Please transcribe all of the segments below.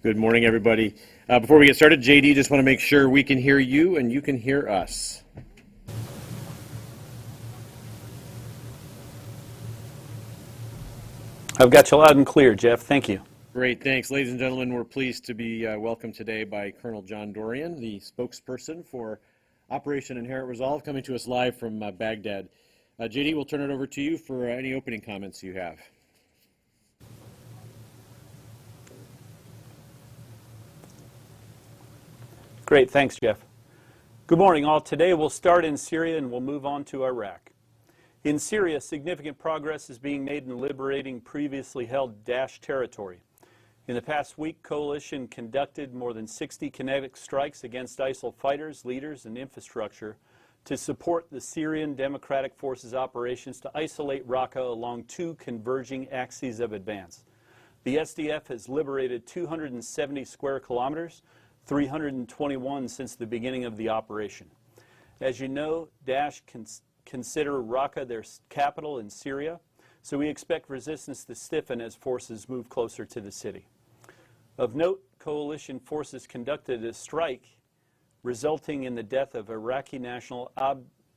Good morning, everybody. Before we get started, JD, just want to make sure we can hear you and you can hear us. I've got you loud and clear, Jeff. Thank you. Great, thanks. Ladies and gentlemen, we're pleased to be welcomed today by Colonel John Dorrian, the spokesperson for Operation Inherent Resolve, coming to us live from Baghdad. JD, we'll turn it over to you for any opening comments you have. Great, thanks, Jeff. Good morning, all. Today we'll start in Syria and we'll move on to Iraq. In Syria, significant progress is being made in liberating previously held Daesh territory. In the past week, coalition conducted more than 60 kinetic strikes against ISIL fighters, leaders, and infrastructure to support the Syrian Democratic Forces operations to isolate Raqqa along two converging axes of advance. The SDF has liberated 270 square kilometers, 321 since the beginning of the operation. As you know, Daesh consider Raqqa their capital in Syria, so we expect resistance to stiffen as forces move closer to the city. Of note, coalition forces conducted a strike resulting in the death of Iraqi national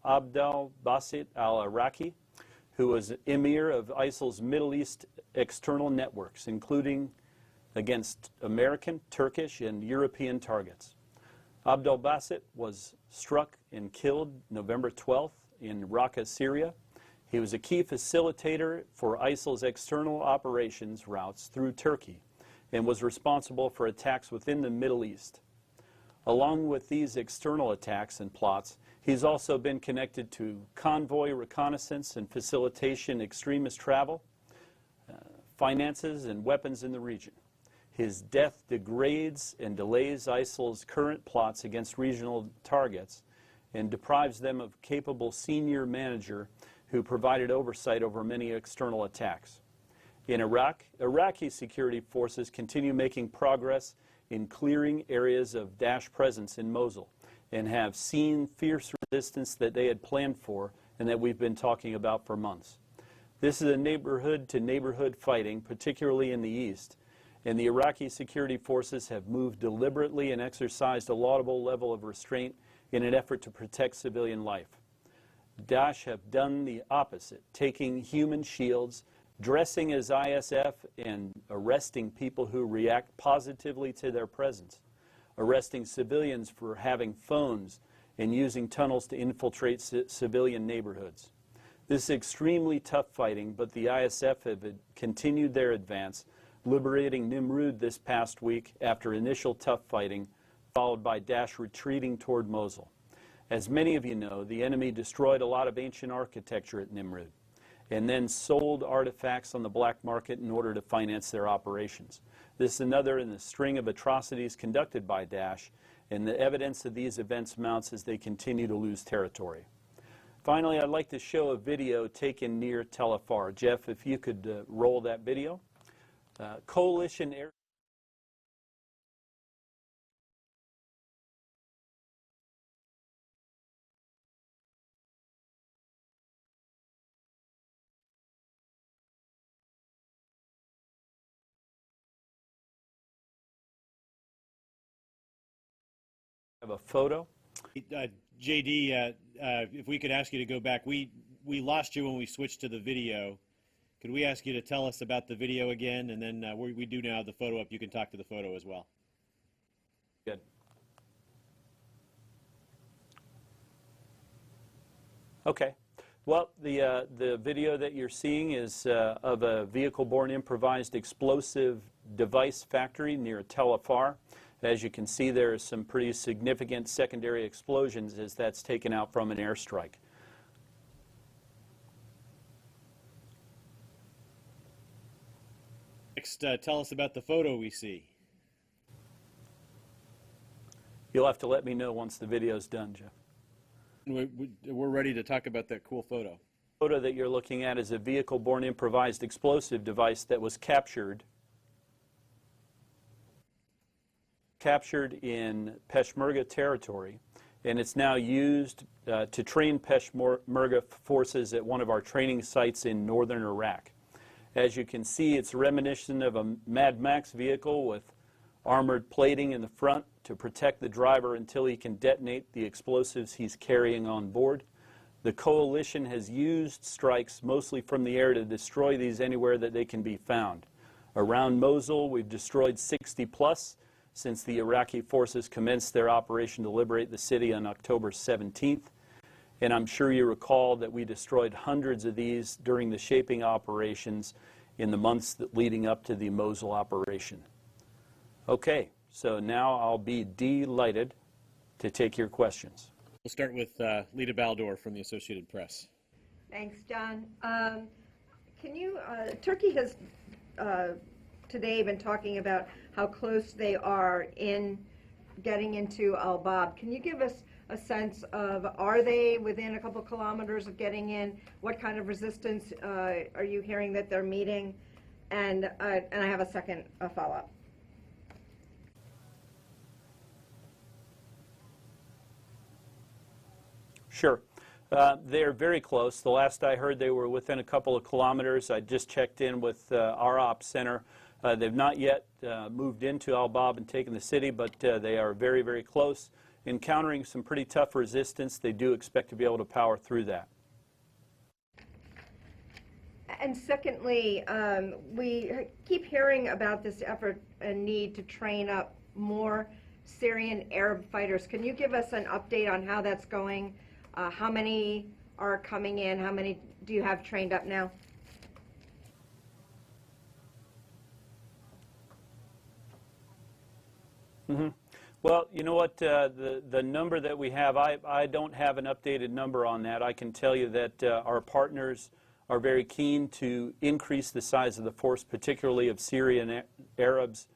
Abdel Basit al-Iraqi, who was emir of ISIL's Middle East external networks, including against American, Turkish, and European targets. Abdel Basit was struck and killed November 12th in Raqqa, Syria. He was a key facilitator for ISIL's external operations routes through Turkey and was responsible for attacks within the Middle East. Along with these external attacks and plots, he's also been connected to convoy reconnaissance and facilitation extremist travel, finances, and weapons in the region. His death degrades and delays ISIL's current plots against regional targets and deprives them of capable senior manager who provided oversight over many external attacks. In Iraq, Iraqi security forces continue making progress in clearing areas of Daesh presence in Mosul and have seen fierce resistance that they had planned for and that we've been talking about for months. This is a neighborhood-to-neighborhood fighting, particularly in the east, and the Iraqi security forces have moved deliberately and exercised a laudable level of restraint in an effort to protect civilian life. Daesh have done the opposite, taking human shields, dressing as ISF, and arresting people who react positively to their presence, arresting civilians for having phones and using tunnels to infiltrate civilian neighborhoods. This is extremely tough fighting, but the ISF have continued their advance, liberating Nimrud this past week after initial tough fighting, followed by Daesh retreating toward Mosul. As many of you know, the enemy destroyed a lot of ancient architecture at Nimrud and then sold artifacts on the black market in order to finance their operations. This is another in the string of atrocities conducted by Daesh, and the evidence of these events mounts as they continue to lose territory. Finally, I'd like to show a video taken near Tel Afar. Jeff, if you could roll that video. Coalition air. Have a photo. JD, if we could ask you to go back, we lost you when we switched to the video. Could we ask you to tell us about the video again, and then we do now have the photo up. You can talk to the photo as well. Good. Okay. Well, the video that you're seeing is of a vehicle-borne improvised explosive device factory near Tel Afar. As you can see, there are some pretty significant secondary explosions as that's taken out from an airstrike. Next, tell us about the photo we see. You'll have to let me know once the video's done, Jeff. We're ready to talk about that cool photo. The photo that you're looking at is a vehicle-borne improvised explosive device that was captured in Peshmerga territory, and it's now used to train Peshmerga forces at one of our training sites in northern Iraq. As you can see, it's reminiscent of a Mad Max vehicle with armored plating in the front to protect the driver until he can detonate the explosives he's carrying on board. The coalition has used strikes mostly from the air to destroy these anywhere that they can be found. Around Mosul, we've destroyed 60 plus since the Iraqi forces commenced their operation to liberate the city on October 17th. And I'm sure you recall that we destroyed hundreds of these during the shaping operations in the months leading up to the Mosul operation. Okay, so now I'll be delighted to take your questions. We'll start with Lita Baldor from the Associated Press. Thanks, John. Turkey has today been talking about how close they are in getting into Al-Bab. Can you give us a sense of, are they within a couple kilometers of getting in? What kind of resistance are you hearing that they're meeting? And I have a second follow-up. Sure. They're very close. The last I heard, they were within a couple of kilometers. I just checked in with our ops center. They've not yet moved into Al-Bab and taken the city, but they are very, very close. Encountering some pretty tough resistance, they do expect to be able to power through that. And secondly, we keep hearing about this effort and need to train up more Syrian Arab fighters. Can you give us an update on how that's going? How many are coming in? How many do you have trained up now? Mm-hmm. Well, you know what, the number that we have, I don't have an updated number on that. I can tell you that our partners are very keen to increase the size of the force, particularly of Syrian Arabs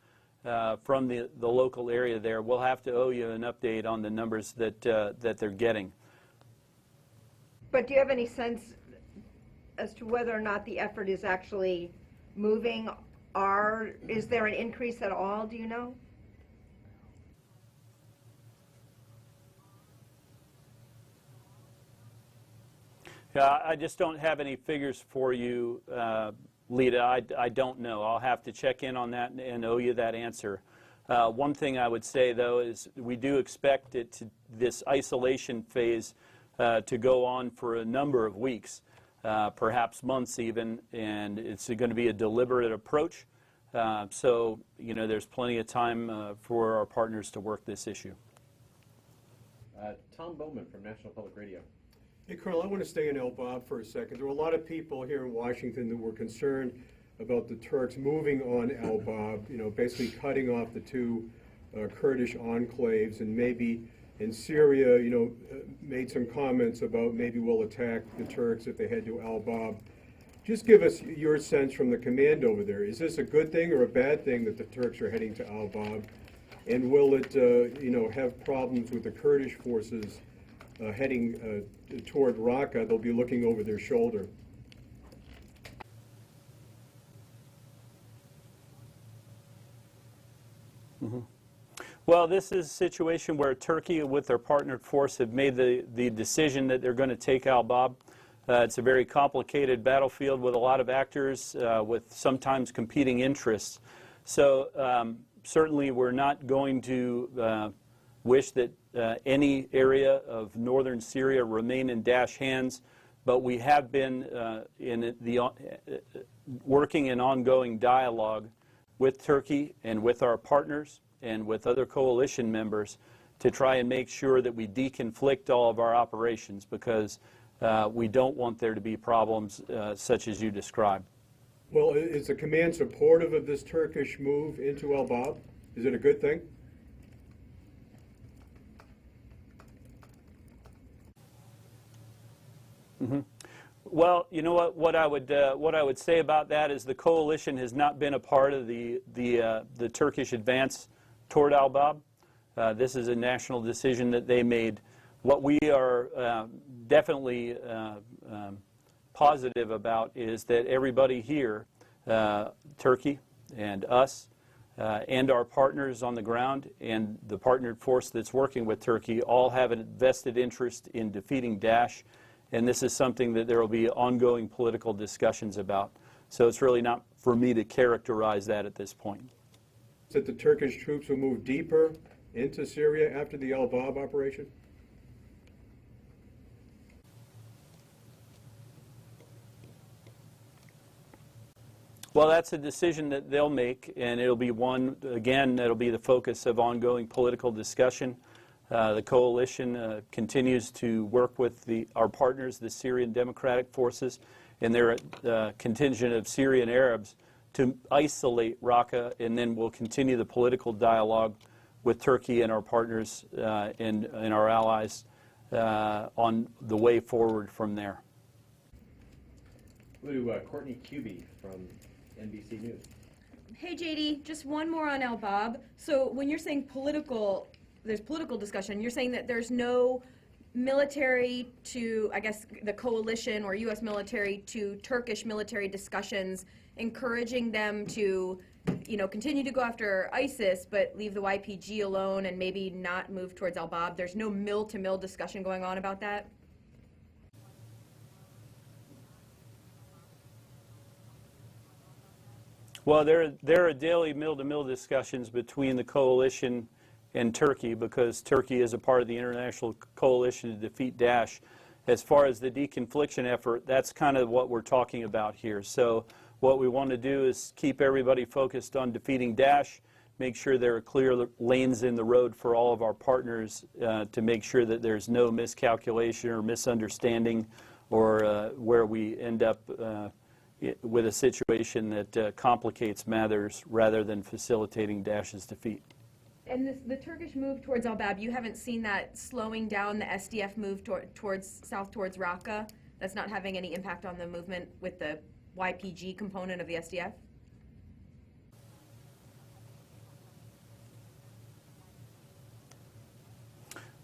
from the local area there. We'll have to owe you an update on the numbers that they're getting. But do you have any sense as to whether or not the effort is actually moving? Is there an increase at all, do you know? Yeah, I just don't have any figures for you, Lita. I don't know. I'll have to check in on that and owe you that answer. One thing I would say, though, is we do expect this isolation phase to go on for a number of weeks, perhaps months even, and it's going to be a deliberate approach. So, you know, there's plenty of time for our partners to work this issue. Tom Bowman from National Public Radio. Hey, Colonel, I want to stay in Al-Bab for a second. There were a lot of people here in Washington that were concerned about the Turks moving on Al-Bab, you know, basically cutting off the two Kurdish enclaves, and maybe in Syria, you know, made some comments about maybe we'll attack the Turks if they head to Al-Bab. Just give us your sense from the command over there. Is this a good thing or a bad thing that the Turks are heading to Al-Bab? And will it, you know, have problems with the Kurdish forces heading toward Raqqa? They'll be looking over their shoulder. Mm-hmm. Well, this is a situation where Turkey, with their partnered force, have made the decision that they're going to take Al-Bab. It's a very complicated battlefield with a lot of actors, with sometimes competing interests. So certainly we're not going to wish that any area of northern Syria remain in Daesh hands, but we have been working in ongoing dialogue with Turkey and with our partners and with other coalition members to try and make sure that we deconflict all of our operations, because we don't want there to be problems such as you described. Well, is the command supportive of this Turkish move into Al-Bab? Is it a good thing? Mm-hmm. Well, you know what I would say about that is the coalition has not been a part of the Turkish advance toward Al-Bab. This is a national decision that they made. What we are definitely positive about is that everybody here, Turkey and us, and our partners on the ground and the partnered force that's working with Turkey, all have a vested interest in defeating Daesh. And this is something that there will be ongoing political discussions about. So it's really not for me to characterize that at this point. that the Turkish troops will move deeper into Syria after the Al-Bab operation? Well, that's a decision that they'll make, and it'll be one, again, that'll be the focus of ongoing political discussion. The coalition continues to work with our partners, the Syrian Democratic Forces, and their contingent of Syrian Arabs to isolate Raqqa, and then we'll continue the political dialogue with Turkey and our partners and our allies on the way forward from there. We'll do Courtney Cubey from NBC News. Hey JD, just one more on Al-Bab. So when you're saying there's political discussion, you're saying that there's no military to, I guess, the coalition or U.S. military to Turkish military discussions encouraging them to, continue to go after ISIS but leave the YPG alone and maybe not move towards Al-Bab. There's no mill-to-mill discussion going on about that? Well, there are daily mill-to-mill discussions between the coalition and Turkey because Turkey is a part of the international coalition to defeat Daesh. As far as the deconfliction effort, that's kind of what we're talking about here. So what we want to do is keep everybody focused on defeating Daesh, make sure there are clear lanes in the road for all of our partners to make sure that there's no miscalculation or misunderstanding or where we end up with a situation that complicates matters rather than facilitating Daesh's defeat. And the Turkish move towards Al-Bab, you haven't seen that slowing down the SDF move towards Raqqa? That's not having any impact on the movement with the YPG component of the SDF?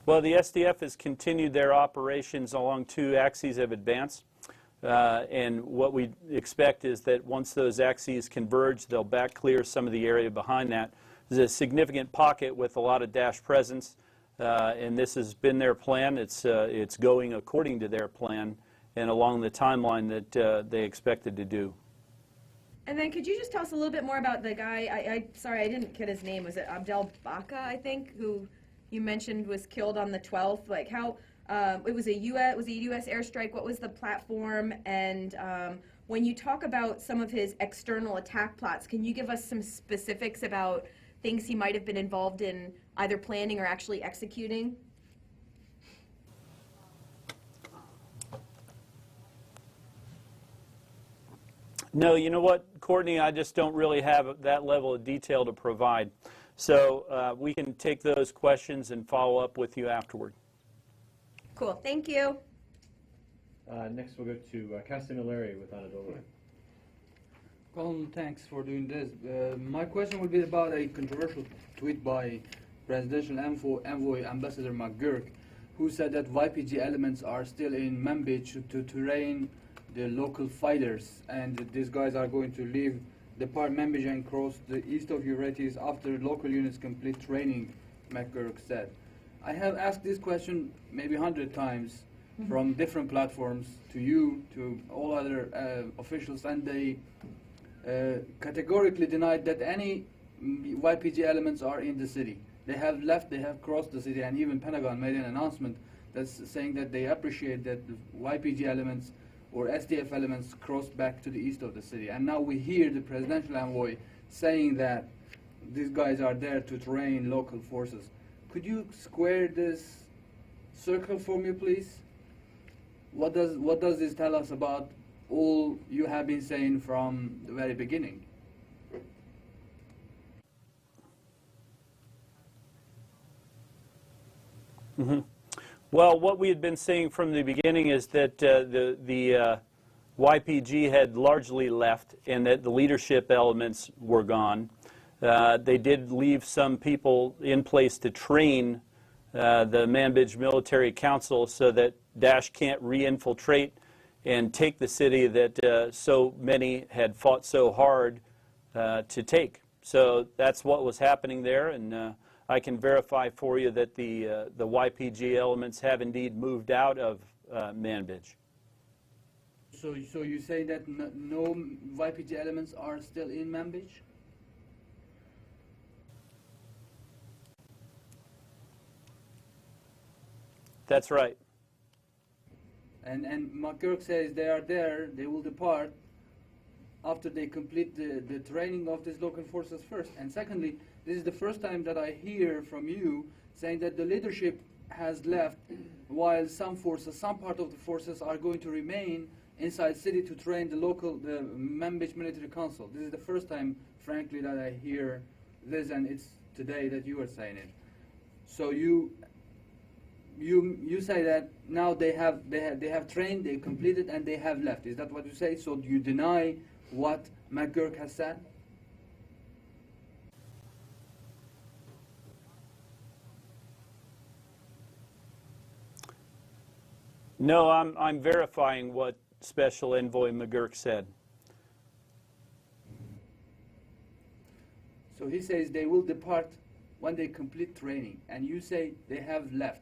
Well, the SDF has continued their operations along two axes of advance. And what we expect is that once those axes converge, they'll back clear some of the area behind that. There's a significant pocket with a lot of Daesh presence, and this has been their plan. It's going according to their plan and along the timeline that they expected to do. And then could you just tell us a little bit more about the guy, sorry, I didn't get his name. Was it Abdel Baka, I think, who you mentioned was killed on the 12th? Like how, it was a U.S. airstrike. What was the platform? And when you talk about some of his external attack plots, can you give us some specifics about things he might have been involved in either planning or actually executing? No, you know what, Courtney, I just don't really have that level of detail to provide. So we can take those questions and follow up with you afterward. Cool, thank you. Next we'll go to Castanilleri with Anadolu. Colin, thanks for doing this. My question would be about a controversial tweet by Presidential Envoy Ambassador McGurk, who said that YPG elements are still in Manbij to train the local fighters, and that these guys are going to leave the part Manbij and cross the east of Euphrates after local units complete training, McGurk said. I have asked this question maybe 100 times from different platforms to you, to all other officials, and they categorically denied that any YPG elements are in the city. They have left, they have crossed the city, and even Pentagon made an announcement that's saying that they appreciate that the YPG elements or SDF elements crossed back to the east of the city. And now we hear the presidential envoy saying that these guys are there to train local forces. Could you square this circle for me, please? What does this tell us about all you have been saying from the very beginning? Mm-hmm. Well, what we had been saying from the beginning is that the YPG had largely left and that the leadership elements were gone. They did leave some people in place to train the Manbij Military Council so that Daesh can't re-infiltrate and take the city that so many had fought so hard to take. So that's what was happening there, and I can verify for you that the YPG elements have indeed moved out of Manbij. So you say that no YPG elements are still in Manbij? That's right. And McGurk says they are there, they will depart after they complete the training of these local forces first. And secondly, this is the first time that I hear from you saying that the leadership has left while some forces, some part of the forces are going to remain inside city to train the Manbij Military Council. This is the first time, frankly, that I hear this, and it's today that you are saying it. So you say that now they have trained, they completed, and they have left. Is that what you say? So do you deny what McGurk has said? No, I'm verifying what Special Envoy McGurk said. So he says they will depart when they complete training, and you say they have left.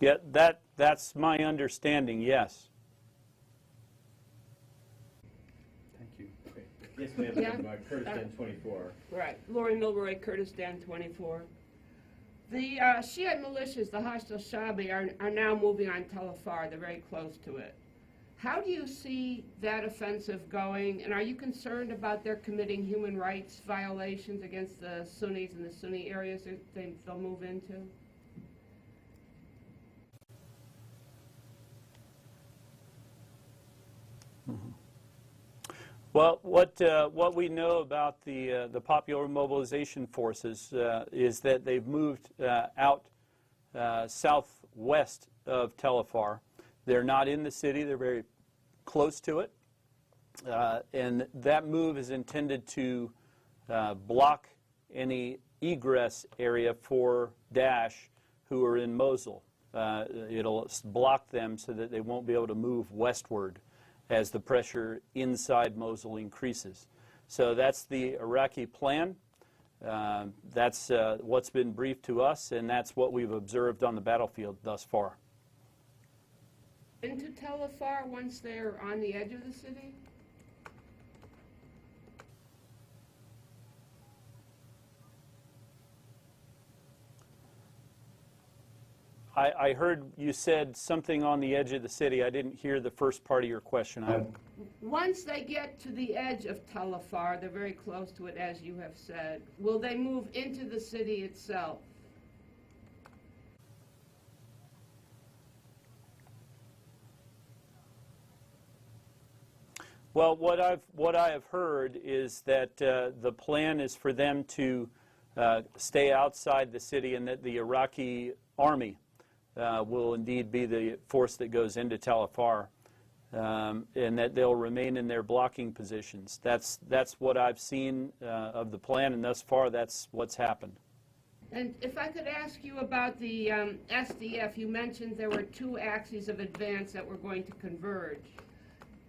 Yeah, that's my understanding, yes. Thank you. Yes, ma'am, Yeah. from Kurdistan 24. Right. Lori Milroy, Kurdistan 24. The Shiite militias, the hostile Shabi, are now moving on Tel Afar. They're very close to it. How do you see that offensive going, and are you concerned about their committing human rights violations against the Sunnis in the Sunni areas that they'll move into? Well, what we know about the Popular Mobilization Forces is that they've moved out southwest of Tel Afar. They're not in the city; they're very close to it, and that move is intended to block any egress area for Daesh who are in Mosul. It'll block them so that they won't be able to move westward as the pressure inside Mosul increases. So that's the Iraqi plan. That's what's been briefed to us, and that's what we've observed on the battlefield thus far. Into Tel Afar once they're on the edge of the city? I heard you said something on the edge of the city. I didn't hear the first part of your question. Once they get to the edge of Tel Afar, they're very close to it, as you have said, will they move into the city itself? Well, what I have heard is that the plan is for them to stay outside the city, and that the Iraqi army will indeed be the force that goes into Tel Afar, and that they'll remain in their blocking positions. That's what I've seen of the plan, and thus far that's what's happened. And if I could ask you about the SDF, you mentioned there were two axes of advance that were going to converge.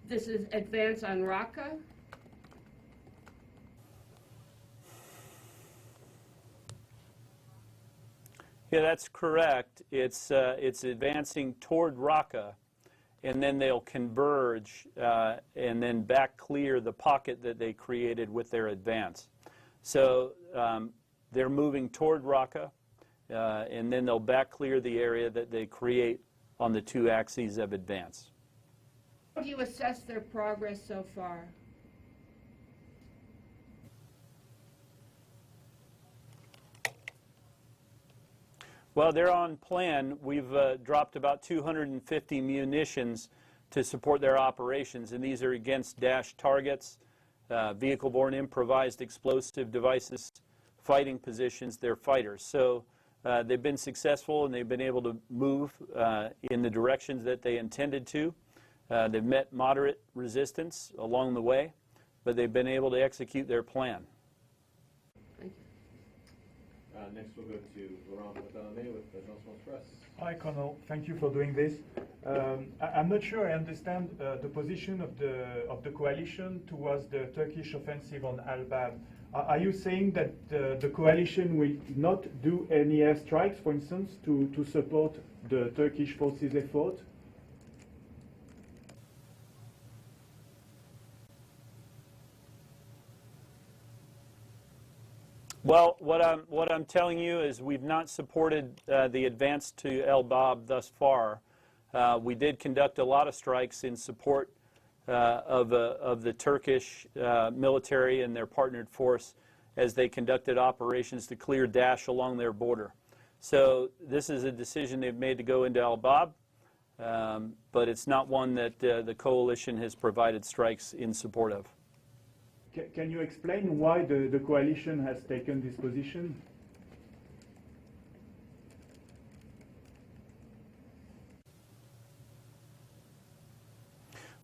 This is advance on Raqqa? Yeah, that's correct. It's advancing toward Raqqa, and then they'll converge and then back clear the pocket that they created with their advance. So they're moving toward Raqqa, and then they'll back clear the area that they create on the two axes of advance. How do you assess their progress so far? Well, they're on plan. We've dropped about 250 munitions to support their operations, and these are against Daesh targets, vehicle-borne improvised explosive devices, fighting positions. They're fighters. So they've been successful, and they've been able to move in the directions that they intended to. They've met moderate resistance along the way, but they've been able to execute their plan. Next we'll go to Laurent Bartolomé with Agence France Presse. Hi, Colonel. Thank you for doing this. I'm not sure I understand the position of the coalition towards the Turkish offensive on Al-Bab. Are you saying that the coalition will not do any airstrikes, for instance, to support the Turkish forces' effort? Well, what I'm telling you is we've not supported the advance to El Bab thus far. We did conduct a lot of strikes in support of the Turkish military and their partnered force as they conducted operations to clear Daesh along their border. So this is a decision they've made to go into El Bab, but it's not one that the coalition has provided strikes in support of. Can you explain why the coalition has taken this position?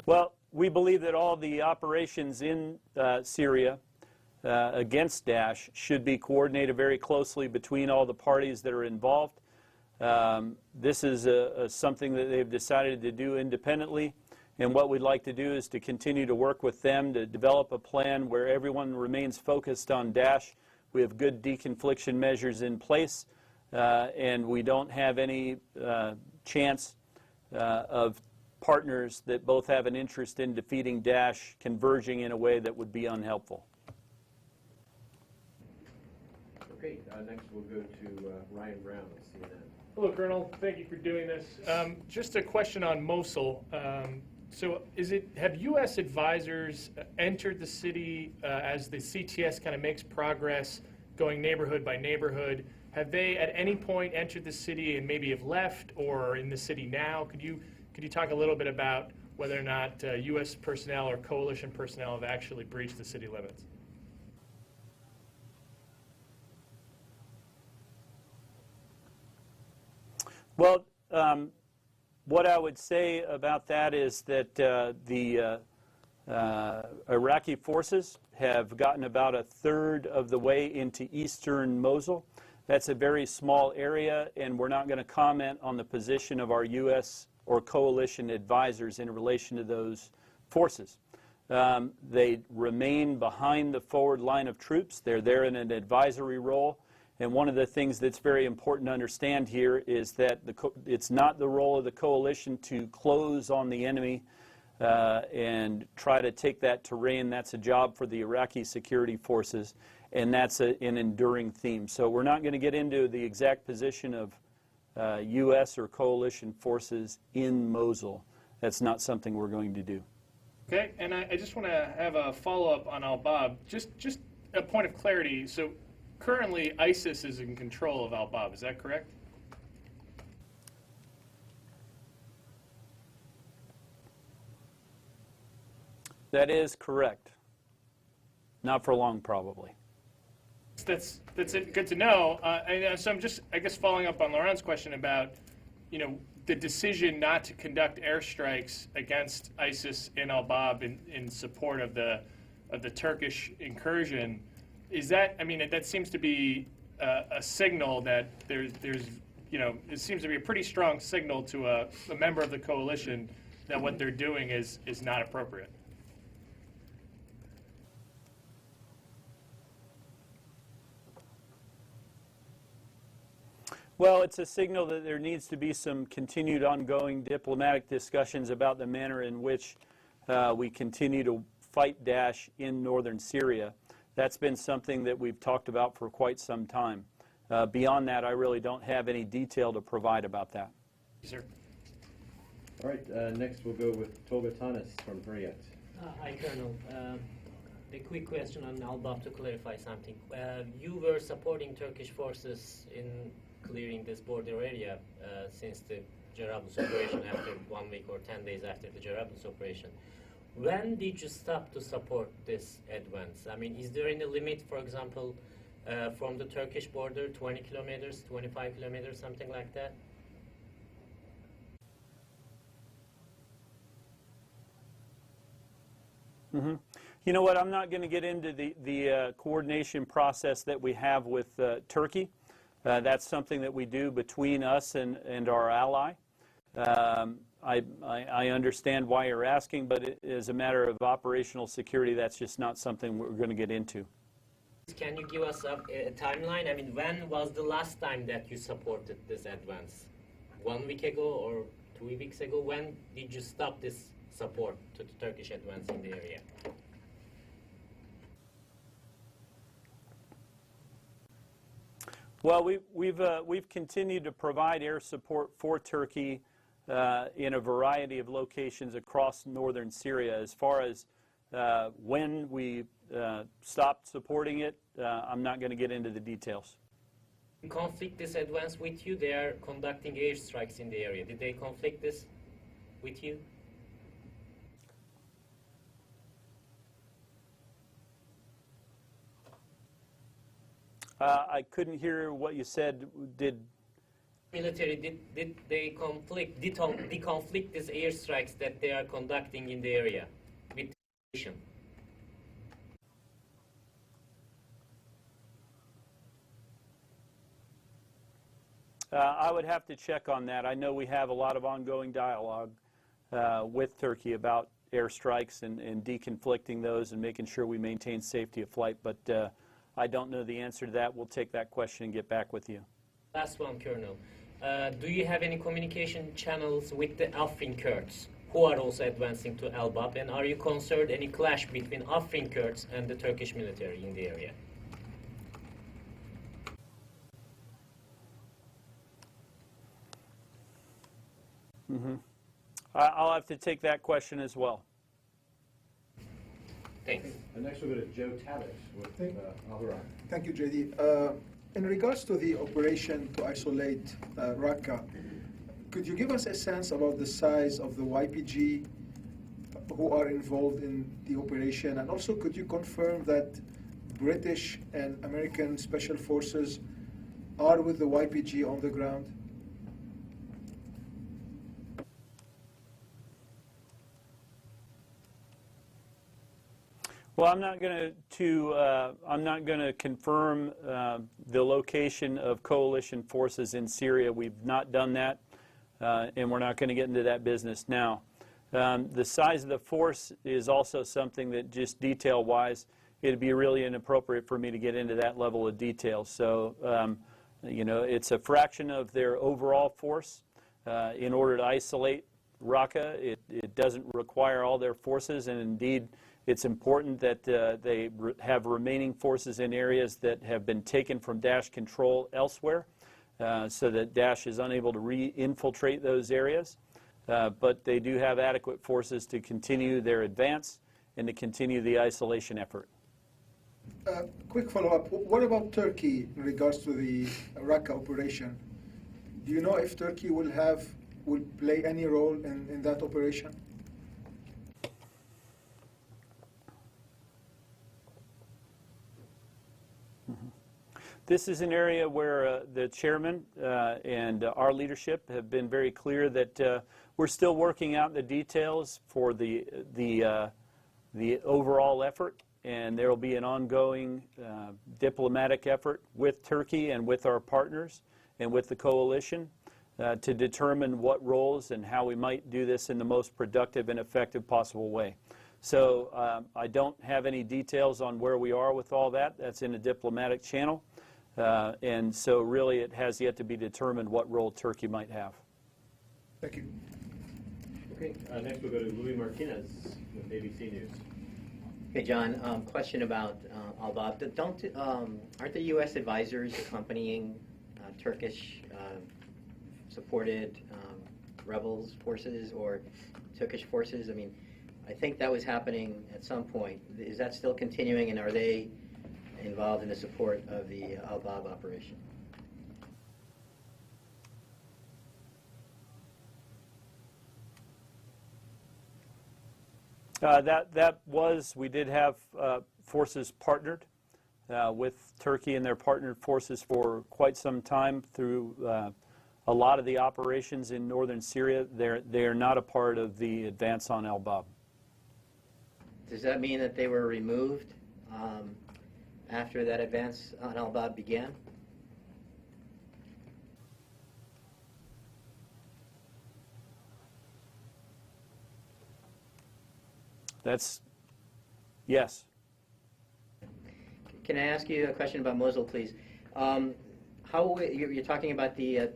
Well, we believe that all the operations in Syria against Daesh should be coordinated very closely between all the parties that are involved. This is something that they've decided to do independently, and what we'd like to do is to continue to work with them to develop a plan where everyone remains focused on Daesh. We have good deconfliction measures in place, and we don't have any chance of partners that both have an interest in defeating Daesh converging in a way that would be unhelpful. Okay, next we'll go to Ryan Brown of CNN. Hello, Colonel. Thank you for doing this. Just a question on Mosul. So have U.S. advisors entered the city as the CTS kind of makes progress, going neighborhood by neighborhood? Have they at any point entered the city and maybe have left or are in the city now? Could you talk a little bit about whether or not U.S. personnel or coalition personnel have actually breached the city limits? Well, what I would say about that is that the Iraqi forces have gotten about a third of the way into eastern Mosul. That's a very small area, and we're not going to comment on the position of our U.S. or coalition advisors in relation to those forces. They remain behind the forward line of troops. They're there in an advisory role. And one of the things that's very important to understand here is that it's not the role of the coalition to close on the enemy and try to take that terrain. That's a job for the Iraqi security forces, and that's an enduring theme. So we're not going to get into the exact position of U.S. or coalition forces in Mosul. That's not something we're going to do. Okay, and I just want to have a follow-up on Al-Bab. Just a point of clarity. So currently, ISIS is in control of Al-Bab. Is that correct? That is correct. Not for long, probably. That's good to know. And so I'm just, I guess, following up on Laurent's question about, the decision not to conduct airstrikes against ISIS in Al-Bab in support of the Turkish incursion. Is that, that seems to be a signal that there's it seems to be a pretty strong signal to a member of the coalition that what they're doing is not appropriate. Well, it's a signal that there needs to be some continued ongoing diplomatic discussions about the manner in which we continue to fight Daesh in northern Syria. That's been something that we've talked about for quite some time. Beyond that, I really don't have any detail to provide about that. Yes, sir. All right, next we'll go with Tolga Tanis from Hurriyet. Hi, Colonel. A quick question on Al-Bab to clarify something. You were supporting Turkish forces in clearing this border area since the Jarablus operation after 1 week or 10 days after the Jarablus operation. When did you stop to support this advance? Is there any limit, for example, from the Turkish border, 20 kilometers, 25 kilometers, something like that? Mm-hmm. You know what, I'm not going to get into the coordination process that we have with Turkey. That's something that we do between us and our ally. I understand why you're asking, but as a matter of operational security, that's just not something we're going to get into. Can you give us a timeline? When was the last time that you supported this advance? 1 week ago or 2 weeks ago? When did you stop this support to the Turkish advance in the area? Well, we've continued to provide air support for Turkey in a variety of locations across northern Syria. As far as when we stopped supporting it, I'm not going to get into the details. Conflict this advance with you? They are conducting airstrikes in the area. Did they conflict this with you? I couldn't hear what you said. Did Military, did they deconflict these airstrikes that they are conducting in the area with the nation? I would have to check on that. I know we have a lot of ongoing dialogue with Turkey about airstrikes and deconflicting those and making sure we maintain safety of flight, but I don't know the answer to that. We'll take that question and get back with you. Last one, Colonel. Do you have any communication channels with the Afrin Kurds who are also advancing to Al-Bab, and are you concerned any clash between Afrin Kurds and the Turkish military in the area? I'll have to take that question as well. Thanks. And next we'll go to Joe Tavish with Al-Hurra. Thank you, JD. In regards to the operation to isolate Raqqa, could you give us a sense about the size of the YPG who are involved in the operation? And also, could you confirm that British and American special forces are with the YPG on the ground? Well, I'm not going to confirm the location of coalition forces in Syria. We've not done that, and we're not going to get into that business now. The size of the force is also something that, just detail-wise, it'd be really inappropriate for me to get into that level of detail. So, you know, it's a fraction of their overall force. In order to isolate Raqqa, it doesn't require all their forces, and indeed, it's important that they have remaining forces in areas that have been taken from Daesh control elsewhere, so that Daesh is unable to re-infiltrate those areas. But they do have adequate forces to continue their advance and to continue the isolation effort. Quick follow-up. What about Turkey in regards to the Raqqa operation? Do you know if Turkey will play any role in that operation? This is an area where the chairman and our leadership have been very clear that we're still working out the details for the overall effort, and there will be an ongoing diplomatic effort with Turkey and with our partners and with the coalition to determine what roles and how we might do this in the most productive and effective possible way. So I don't have any details on where we are with all that. That's in a diplomatic channel. And so really it has yet to be determined what role Turkey might have. Thank you. Okay, next we'll go to Louis Martinez with ABC News. Hey, John, question about Al-Bab. Aren't the U.S. advisors accompanying Turkish supported rebels forces or Turkish forces? I mean, I think that was happening at some point. Is that still continuing, and are they involved in the support of the Al-Bab operation? We did have forces partnered with Turkey and their partnered forces for quite some time through a lot of the operations in northern Syria. They are not a part of the advance on Al-Bab. Does that mean that they were removed after that advance on Al-Bab began? Yes. Can I ask you a question about Mosul, please? You're talking about the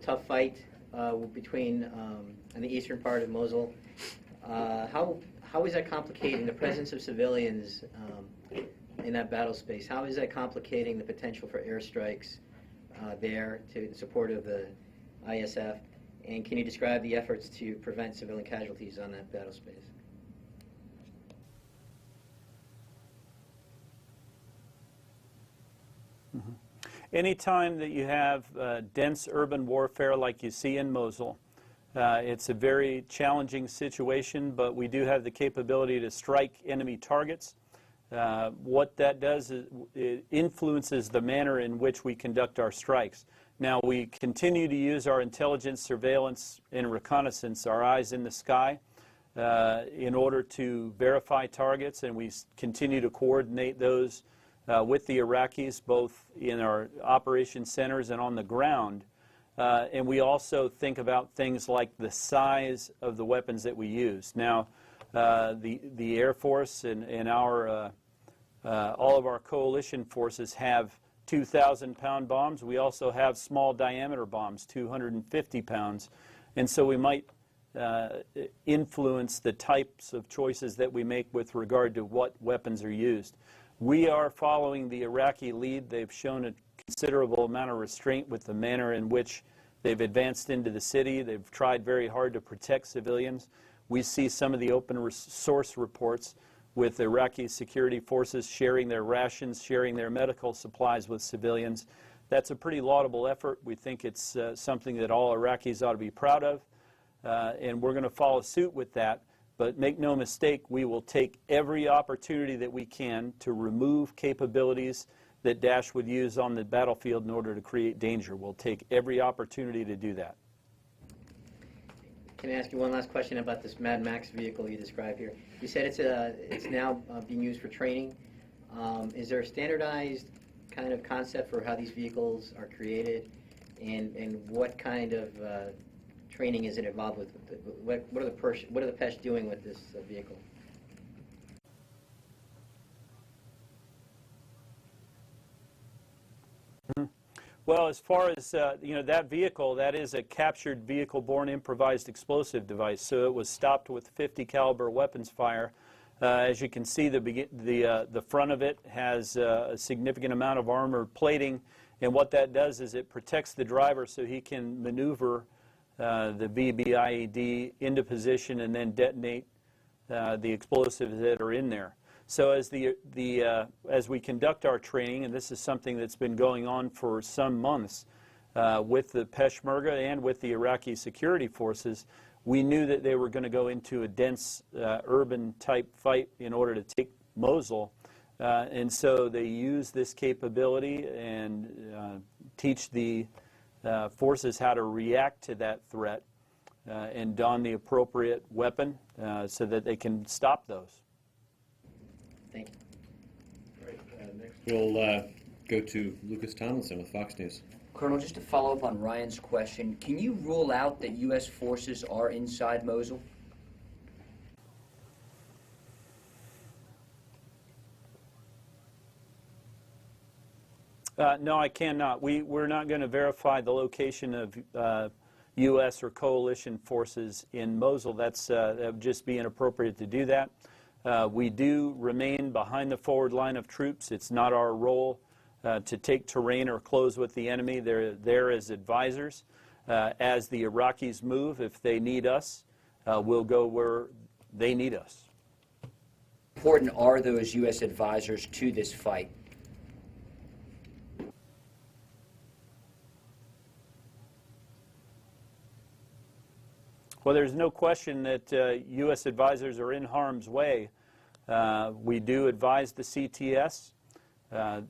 tough fight between in the eastern part of Mosul. How is that complicating the presence of civilians in that battle space? How is that complicating the potential for airstrikes there in support of the ISF? And can you describe the efforts to prevent civilian casualties on that battle space? Anytime that you have dense urban warfare like you see in Mosul, it's a very challenging situation, but we do have the capability to strike enemy targets. What that does is it influences the manner in which we conduct our strikes. Now, we continue to use our intelligence, surveillance, and reconnaissance, our eyes in the sky, in order to verify targets, and we continue to coordinate those with the Iraqis, both in our operation centers and on the ground. And we also think about things like the size of the weapons that we use. Now, the Air Force and our all of our coalition forces have 2,000-pound bombs. We also have small diameter bombs, 250 pounds. And so we might influence the types of choices that we make with regard to what weapons are used. We are following the Iraqi lead. They've shown a considerable amount of restraint with the manner in which they've advanced into the city. They've tried very hard to protect civilians. We see some of the open source reports with Iraqi security forces sharing their rations, sharing their medical supplies with civilians. That's a pretty laudable effort. We think it's something that all Iraqis ought to be proud of, and we're going to follow suit with that. But make no mistake, we will take every opportunity that we can to remove capabilities that Daesh would use on the battlefield in order to create danger. We'll take every opportunity to do that. Can I ask you one last question about this Mad Max vehicle you described here? You said it's now being used for training. Is there a standardized kind of concept for how these vehicles are created, and what kind of training is it involved with? What are the Pesh doing with this vehicle? Well, as far as that vehicle, that is a captured vehicle-borne improvised explosive device. So it was stopped with 50 caliber weapons fire. As you can see, the front of it has a significant amount of armored plating, and what that does is it protects the driver so he can maneuver the VBIED into position and then detonate the explosives that are in there. So as we conduct our training, and this is something that's been going on for some months with the Peshmerga and with the Iraqi security forces, we knew that they were going to go into a dense urban type fight in order to take Mosul. And so they use this capability and teach the forces how to react to that threat and don the appropriate weapon so that they can stop those. Thank you. All right, next we'll go to Lucas Tomlinson with Fox News. Colonel, just to follow up on Ryan's question, can you rule out that U.S. forces are inside Mosul? No, I cannot. We're not going to verify the location of U.S. or coalition forces in Mosul. That would just be inappropriate to do that. We do remain behind the forward line of troops. It's not our role to take terrain or close with the enemy. They're there as advisors. As the Iraqis move, if they need us, we'll go where they need us. How important are those U.S. advisors to this fight? Well, there's no question that U.S. advisors are in harm's way. We do advise the CTS.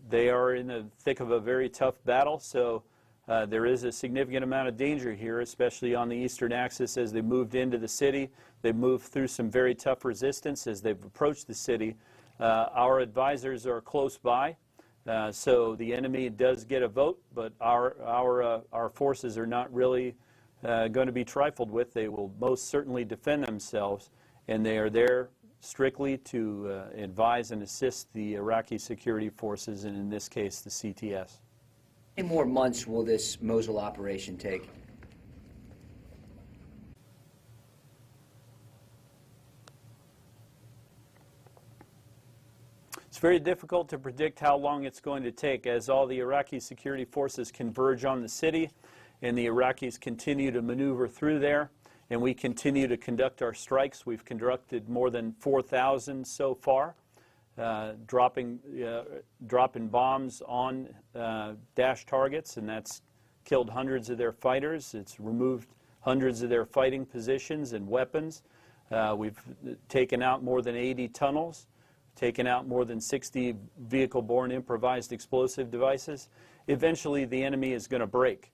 They are in the thick of a very tough battle, so there is a significant amount of danger here, especially on the eastern axis as they moved into the city. They've moved through some very tough resistance as they've approached the city. Our advisors are close by, so the enemy does get a vote, but our forces are not really going to be trifled with. They will most certainly defend themselves, and they are there strictly to advise and assist the Iraqi security forces, and in this case, the CTS. How many more months will this Mosul operation take? It's very difficult to predict how long it's going to take as all the Iraqi security forces converge on the city and the Iraqis continue to maneuver through there, and we continue to conduct our strikes. We've conducted more than 4,000 so far, dropping bombs on Daesh targets, and that's killed hundreds of their fighters. It's removed hundreds of their fighting positions and weapons. We've taken out more than 80 tunnels, taken out more than 60 vehicle-borne improvised explosive devices. Eventually, the enemy is going to break.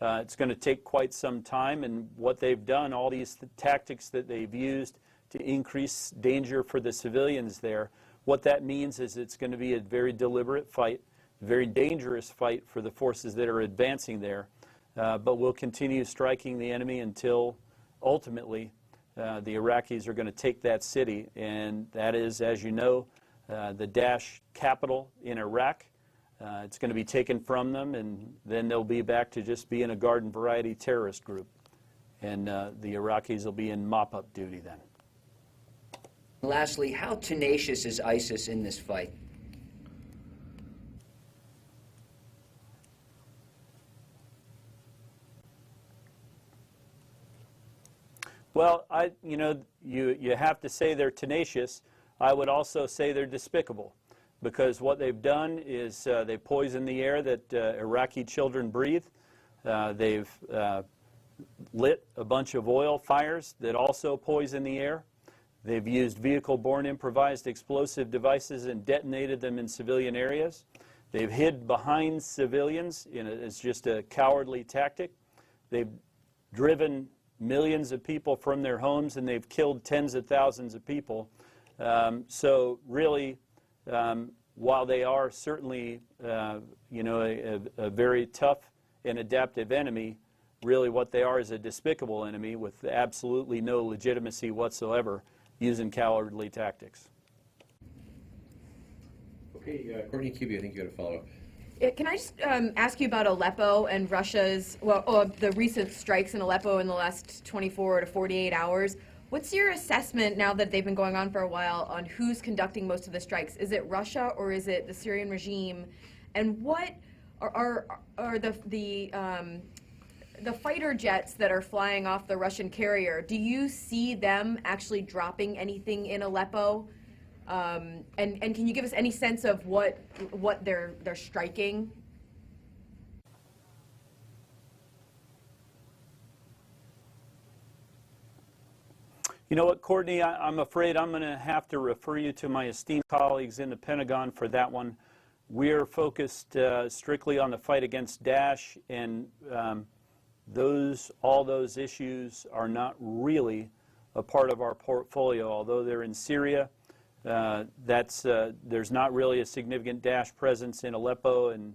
It's going to take quite some time, and what they've done, all these tactics that they've used to increase danger for the civilians there, what that means is it's going to be a very deliberate fight, a very dangerous fight for the forces that are advancing there. But we'll continue striking the enemy until ultimately the Iraqis are going to take that city, and that is, as you know, the Daesh capital in Iraq. It's going to be taken from them, and then they'll be back to just being a garden variety terrorist group. And the Iraqis will be in mop-up duty then. Lastly, how tenacious is ISIS in this fight? Well, you have to say they're tenacious. I would also say they're despicable, because what they've done is they poison the air that Iraqi children breathe. They've lit a bunch of oil fires that also poison the air. They've used vehicle-borne improvised explosive devices and detonated them in civilian areas. They've hid behind civilians. It's just a cowardly tactic. They've driven millions of people from their homes, and they've killed tens of thousands of people. So really, while they are certainly, a very tough and adaptive enemy, really what they are is a despicable enemy with absolutely no legitimacy whatsoever, using cowardly tactics. Okay, Courtney Cubey, I think you got a follow-up. Can I just ask you about Aleppo and Russia's, the recent strikes in Aleppo in the last 24 to 48 hours? What's your assessment, now that they've been going on for a while, on who's conducting most of the strikes? Is it Russia or is it the Syrian regime? And what are the fighter jets that are flying off the Russian carrier? Do you see them actually dropping anything in Aleppo? And can you give us any sense of what they're striking? You know what, Courtney, I'm afraid I'm going to have to refer you to my esteemed colleagues in the Pentagon for that one. We're focused strictly on the fight against Daesh, and all those issues are not really a part of our portfolio. Although they're in Syria, there's not really a significant Daesh presence in Aleppo, and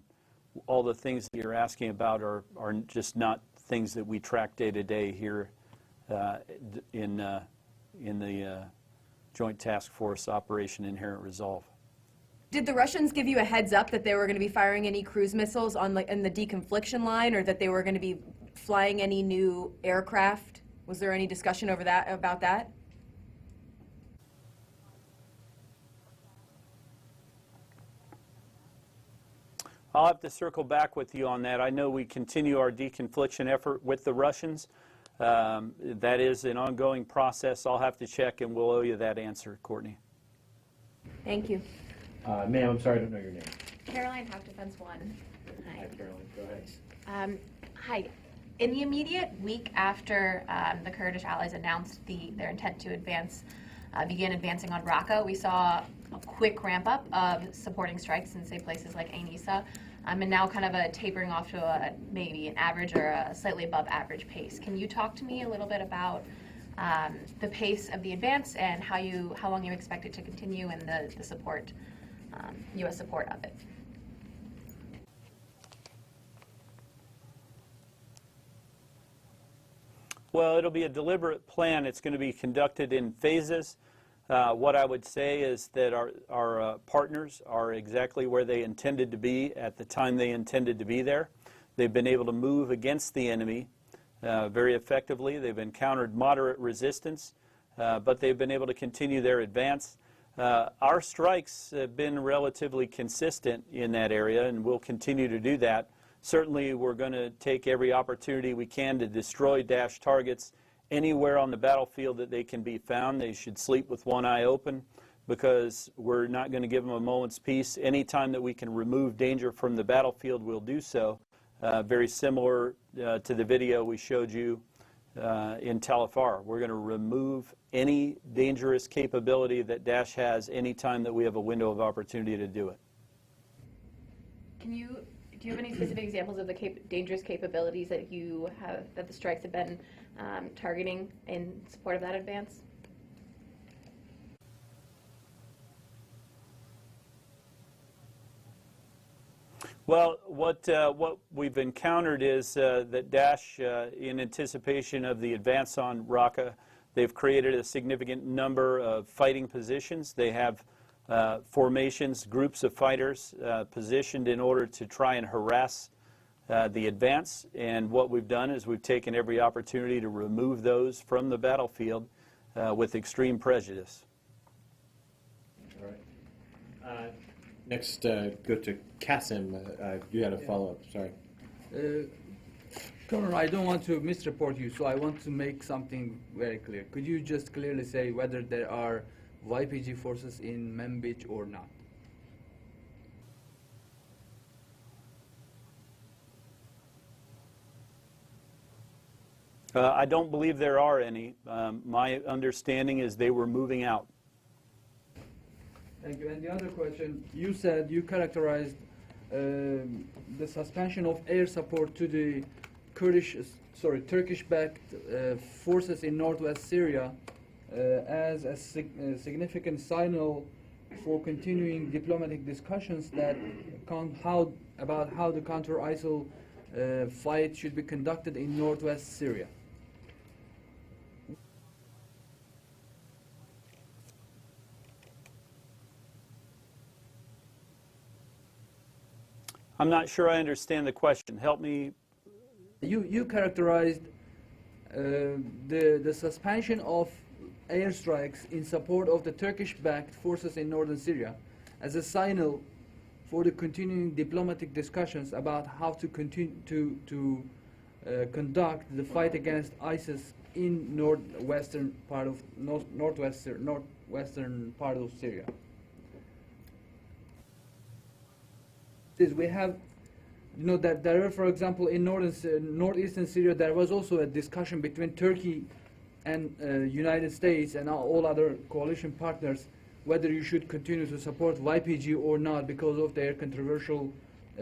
all the things that you're asking about are just not things that we track day to day here in the Joint Task Force Operation Inherent Resolve. Did the Russians give you a heads up that they were going to be firing any cruise missiles in the deconfliction line, or that they were going to be flying any new aircraft? Was there any discussion about that? I'll have to circle back with you on that. I know we continue our deconfliction effort with the Russians. That is an ongoing process. I'll have to check, and we'll owe you that answer, Courtney. Thank you. Ma'am, I'm sorry, I don't know your name. Caroline, Hawk Defense 1. Hi. Hi, Caroline, go ahead. Hi. In the immediate week after the Kurdish allies announced their intent to begin advancing on Raqqa, we saw a quick ramp up of supporting strikes in, say, places like Ain Issa, and now kind of a tapering off to maybe an average or a slightly above average pace. Can you talk to me a little bit about the pace of the advance and how long you expect it to continue, and the support, U.S. support of it? Well, it'll be a deliberate plan. It's going to be conducted in phases. What I would say is that our partners are exactly where they intended to be at the time they intended to be there. They've been able to move against the enemy very effectively. They've encountered moderate resistance, but they've been able to continue their advance. Our strikes have been relatively consistent in that area, and we'll continue to do that. Certainly, we're going to take every opportunity we can to destroy Daesh targets anywhere on the battlefield that they can be found. They should sleep with one eye open, because we're not going to give them a moment's peace. Anytime that we can remove danger from the battlefield, we'll do so. Very similar to the video we showed you in Tal Afar. We're going to remove any dangerous capability that Daesh has anytime that we have a window of opportunity to do it. Do you have any specific examples of the dangerous capabilities that that the strikes have been targeting in support of that advance? Well, what we've encountered is that Daesh, in anticipation of the advance on Raqqa, they've created a significant number of fighting positions. They have formations, groups of fighters positioned in order to try and harass the advance. And what we've done is we've taken every opportunity to remove those from the battlefield with extreme prejudice. All right. Next, go to Kasim. You had a follow-up, sorry. Colonel, I don't want to misreport you, so I want to make something very clear. Could you just clearly say whether there are YPG forces in Manbij or not? I don't believe there are any. My understanding is they were moving out. Thank you. And the other question, you said you characterized the suspension of air support to the Turkish-backed forces in northwest Syria as a significant signal for continuing diplomatic discussions about how the counter-ISIL fight should be conducted in northwest Syria. I'm not sure I understand the question. Help me. You characterized the suspension of airstrikes in support of the Turkish-backed forces in northern Syria as a signal for the continuing diplomatic discussions about how to continue to conduct the fight against ISIS in northwestern part of Syria. We have, that there are, for example, in northeastern Syria, there was also a discussion between Turkey and United States and all other coalition partners whether you should continue to support YPG or not because of their controversial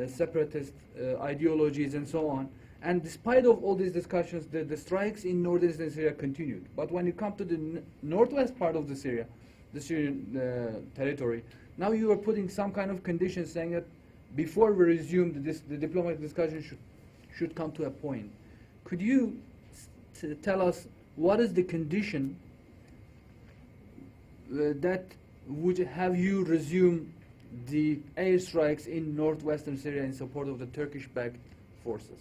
separatist ideologies and so on. And despite of all these discussions, the strikes in northeastern Syria continued. But when you come to the northwest part of the Syrian territory, now you are putting some kind of conditions saying that before we resume the diplomatic discussion should come to a point. Could you tell us what is the condition that would have you resume the airstrikes in northwestern Syria in support of the Turkish-backed forces?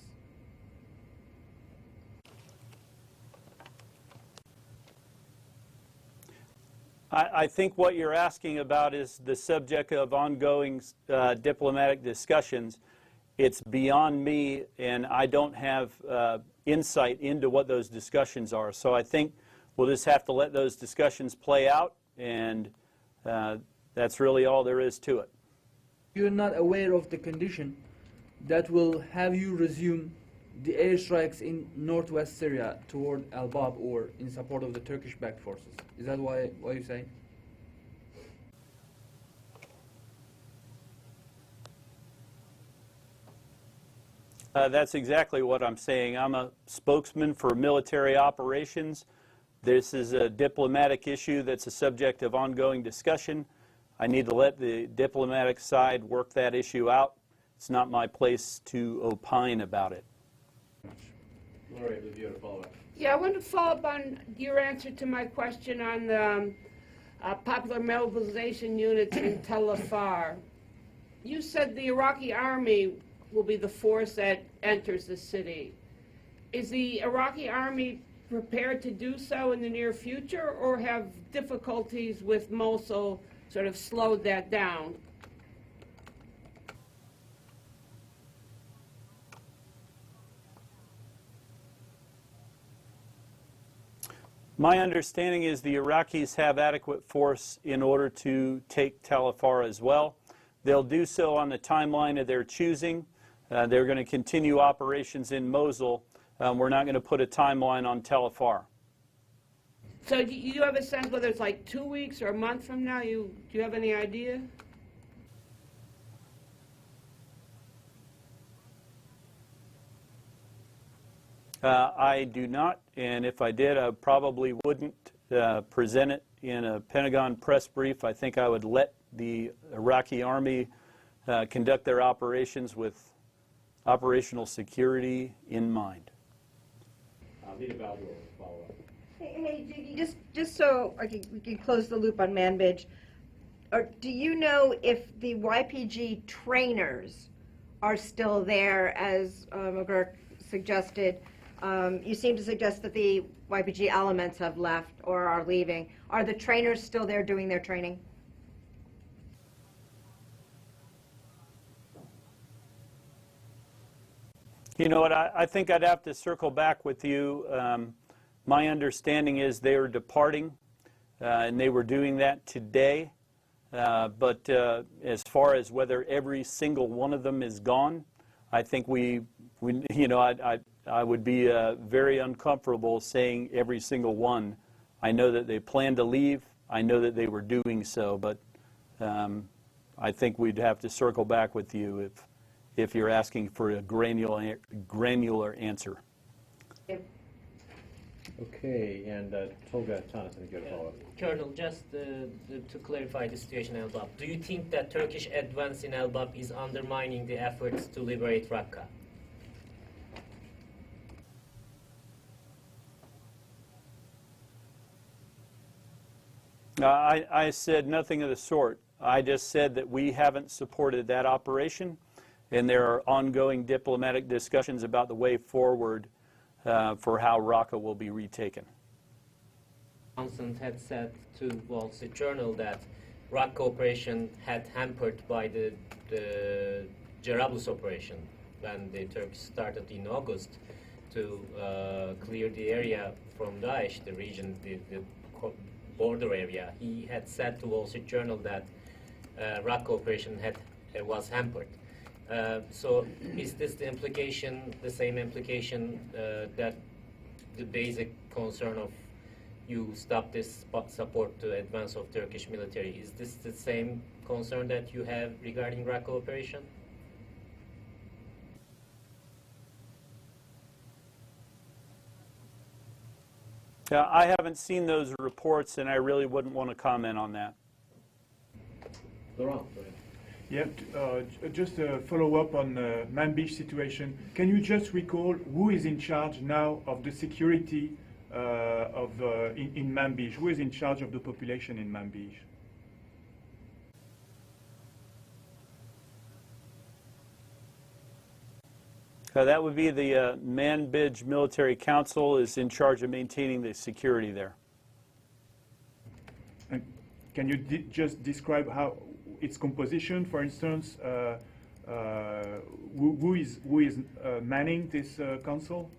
I think what you're asking about is the subject of ongoing diplomatic discussions. It's beyond me, and I don't have insight into what those discussions are. So I think we'll just have to let those discussions play out, and that's really all there is to it. You're not aware of the condition that will have you resume the airstrikes in northwest Syria toward Al-Bab or in support of the Turkish-backed forces. Is that what you say? That's exactly what I'm saying. I'm a spokesman for military operations. This is a diplomatic issue that's a subject of ongoing discussion. I need to let the diplomatic side work that issue out. It's not my place to opine about it. All right, if you had a follow-up. Yeah, I want to follow up on your answer to my question on the popular mobilization units in Tel Afar. You said the Iraqi army will be the force that enters the city. Is the Iraqi army prepared to do so in the near future, or have difficulties with Mosul sort of slowed that down. My understanding is the Iraqis have adequate force in order to take Tal Afar as well. They'll do so on the timeline of their choosing. They're going to continue operations in Mosul. We're not going to put a timeline on Tal Afar. So do you have a sense whether it's like 2 weeks or a month from now? Do you have any idea? I do not, and if I did, I probably wouldn't present it in a Pentagon press brief. I think I would let the Iraqi army conduct their operations with operational security in mind. Hey, Judy, just so we can close the loop on Manbij, do you know if the YPG trainers are still there, as McGurk suggested? You seem to suggest that the YPG elements have left or are leaving. Are the trainers still there doing their training? You know what, I think I'd have to circle back with you. My understanding is they are departing, and they were doing that today. But as far as whether every single one of them is gone, I think I would be very uncomfortable saying every single one. I know that they plan to leave. I know that they were doing so, but I think we'd have to circle back with you if you're asking for a granular answer. Okay, and Tolga Thomas, I think you had a follow-up. Colonel, just to clarify the situation in Elbap, do you think that Turkish advance in Elbap is undermining the efforts to liberate Raqqa? I said nothing of the sort. I just said that we haven't supported that operation, and there are ongoing diplomatic discussions about the way forward for how Raqqa will be retaken. Johnson had said to Wall Street Journal that Raqqa operation had hampered by the Jarablus operation when the Turks started in August to clear the area from Daesh, the region, the border area. He had said to Wall Street Journal that Raqqa operation was hampered. So is this the implication, the same implication that the basic concern of you stop this support to advance of Turkish military, is this the same concern that you have regarding Raqqa operation? I haven't seen those reports, and I really wouldn't want to comment on that. Laurent, go ahead. Yeah, just a follow-up on the Manbij situation. Can you just recall who is in charge now of the security in Manbij? Who is in charge of the population in Manbij? That would be the Manbij Military Council is in charge of maintaining the security there. And can you just describe how its composition, for instance, who is manning this council?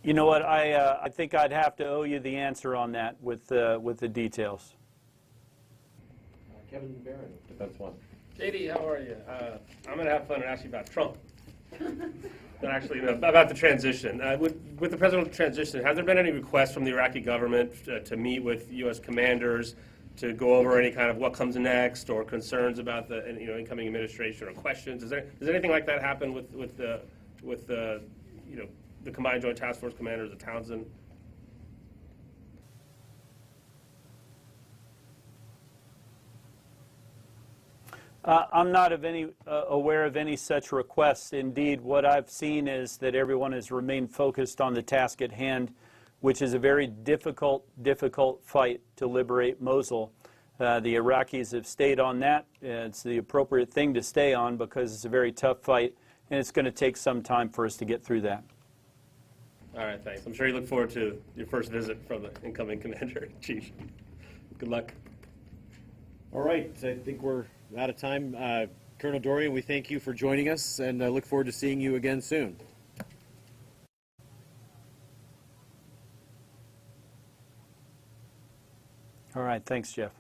You know what? I think I'd have to owe you the answer on that with the details. Kevin Barron, Defense One. JD, how are you? I'm going to have fun and ask you about Trump. But actually, about the transition. With the presidential transition, has there been any requests from the Iraqi government to meet with U.S. commanders to go over any kind of what comes next or concerns about the incoming administration or questions? Does anything like that happen with the Combined Joint Task Force commanders at Townsend? I'm not aware of any such requests. Indeed, what I've seen is that everyone has remained focused on the task at hand, which is a very difficult fight to liberate Mosul. The Iraqis have stayed on that. It's the appropriate thing to stay on because it's a very tough fight, and it's going to take some time for us to get through that. All right, thanks. I'm sure you look forward to your first visit from the incoming commander-in-chief. Good luck. All right, I think we're out of time. Colonel Dorrian, we thank you for joining us, and I look forward to seeing you again soon. All right, thanks, Jeff.